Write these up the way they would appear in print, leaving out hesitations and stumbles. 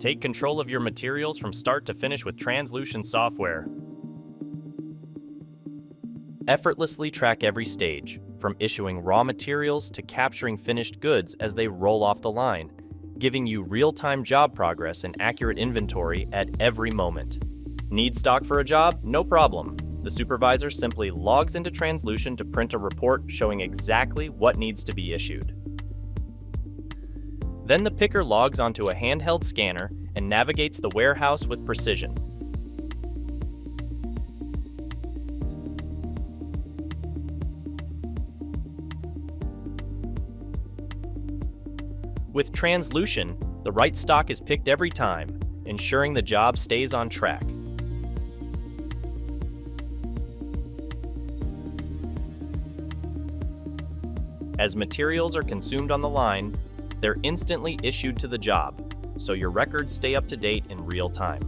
Take control of your materials from start to finish with TransLution software. Effortlessly track every stage, from issuing raw materials to capturing finished goods as they roll off the line, giving you real-time job progress and accurate inventory at every moment. Need stock for a job? No problem. The supervisor simply logs into TransLution to print a report showing exactly what needs to be issued. Then the picker logs onto a handheld scanner and navigates the warehouse with precision. With TransLution, the right stock is picked every time, ensuring the job stays on track. As materials are consumed on the line, they're instantly issued to the job, so your records stay up to date in real time.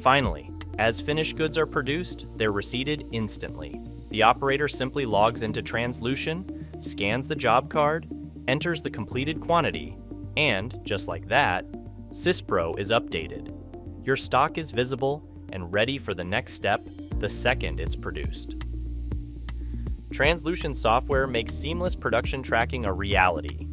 Finally, as finished goods are produced, they're receipted instantly. The operator simply logs into TransLution, scans the job card, enters the completed quantity, and, just like that, SysPro is updated. Your stock is visible and ready for the next step the second it's produced. TransLution software makes seamless production tracking a reality.